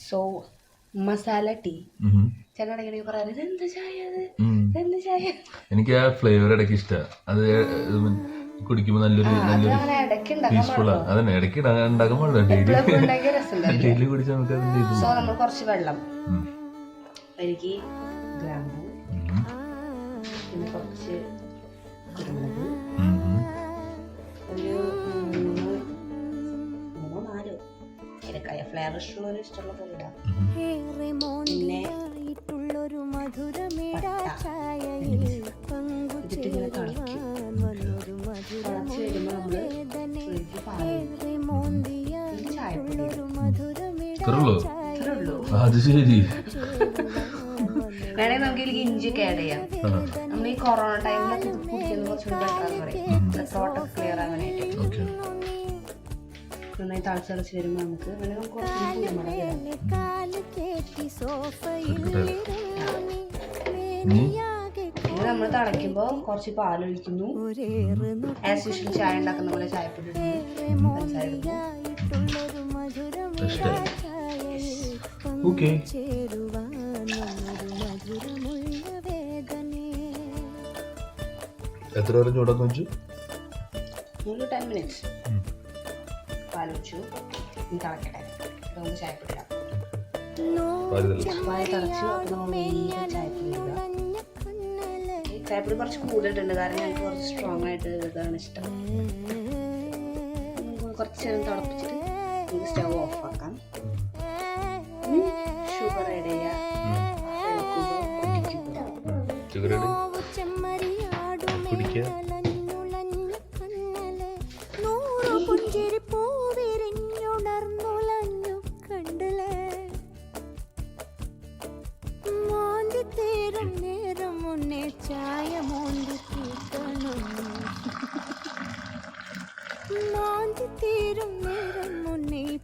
So masala tea. ചേട്ടനിടയ്ക്ക് പറയാറ് ഇതെന്ത് ചായ, ഇതെന്ത് ചായ. എനിക്ക് ആ ഫ്ലേവർ ഇടയ്ക്ക് ഇഷ്ടമാണ്. അത് കുടിക്കുമ്പോ നല്ലൊരു പീസ്ഫുള്ളാണ്. അതന്നെ ഇടയ്ക്ക് ഉണ്ടാക്കാൻ പാടില്ല. ഡെയിലി കുടിച്ചാൽ നമുക്ക് അതിന്റെ ഇത്. സോ നമ്മൾ കുറച്ച് വെള്ളം, എനിക്ക് ഗ്രാമ്പൂ, പിന്നെ കുറച്ച് കുരുമുളക്, ഒരു 3-4 ഏലക്കായ, ഫ്ലേവർ ഇഷ്ടമുള്ള പോലെ ഇടാം. പിന്നെ ഇതിട്ടിങ്ങനെ തിളച്ച് വരുമ്പോൾ നമ്മള് ചായപ്പൊടി അത് ശരി. വേണമെങ്കിൽ നമുക്ക് ഇതിലേക്ക് ഇഞ്ചിയൊക്കെ ആഡ് ചെയ്യാം. നമ്മൾ ഈ കൊറോണ ടൈമിലൊക്കെ കുടിക്കുന്നത് കുറച്ചുകൂടി ബെറ്റർ എന്ന് പറയും, ത്രോട്ടൊക്കെ ക്ലിയർ ആവാനായിട്ട്. നന്നായി തിളച്ച് വരുമ്പോൾ നമുക്ക് കുറച്ച് കുരുമുളക് ഇടാം. ഇത് നമ്മൾ തിളയ്ക്കുമ്പോൾ കുറച്ച് പാലൊഴിക്കുന്നു. ആസ് യൂഷ്വൽ ചായ ഉണ്ടാക്കുന്ന പോലെ ചായപ്പൊടി ഇടുന്നു, പഞ്ചസാര ഇടുന്നു. എത്ര നേരം ചൂടാക്കാൻ വെച്ചു? 10 minutes. പാലൊഴിച്ചു, തിളക്കട്ടെ. നമുക്ക് ചായപ്പൊടി ഇടാം. പാല് തിളച്ചു, ചായപ്പൊടി കുറച്ച് കൂടുതലിട്ടുണ്ട്, കാരണം ഞങ്ങൾക്ക് കുറച്ച് സ്ട്രോങ് ആയിട്ട് ഇതാണ് ഇഷ്ടം. കുറച്ച് നേരം തിളപ്പിച്ചിട്ട് നമുക്ക് സ്റ്റവ് ഓഫ് ആക്കാം. ഷുഗർ ആഡ് ചെയ്യാം.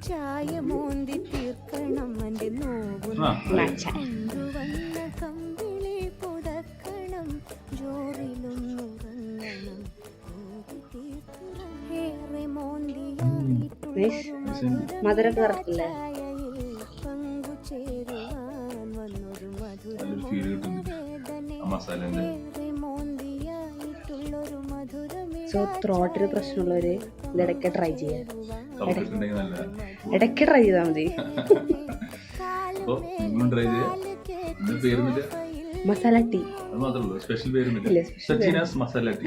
ചായ മോന്തി തീർക്കണം എൻ്റെ നോവും കമ്പിളി പുതക്കണം ജോറിലും ഉറങ്ങണം ഏറെ മധുരം കറക്കില്ലേ? പങ്കു ചേരുവാൻ വന്നൊരു മോന്തിയായിട്ടുള്ളൊരു മധുരമേ. സോ ത്രോട്ടിന് പ്രശ്നമുള്ളവര് ഇതിടയ്ക്ക് ട്രൈ ചെയ്യാം. ഇടയ്ക്ക് ട്രൈ ചെയ്താൽ മതി. മസാല ടീ സ്പെഷ്യൽ പേര് മസാല ടീ.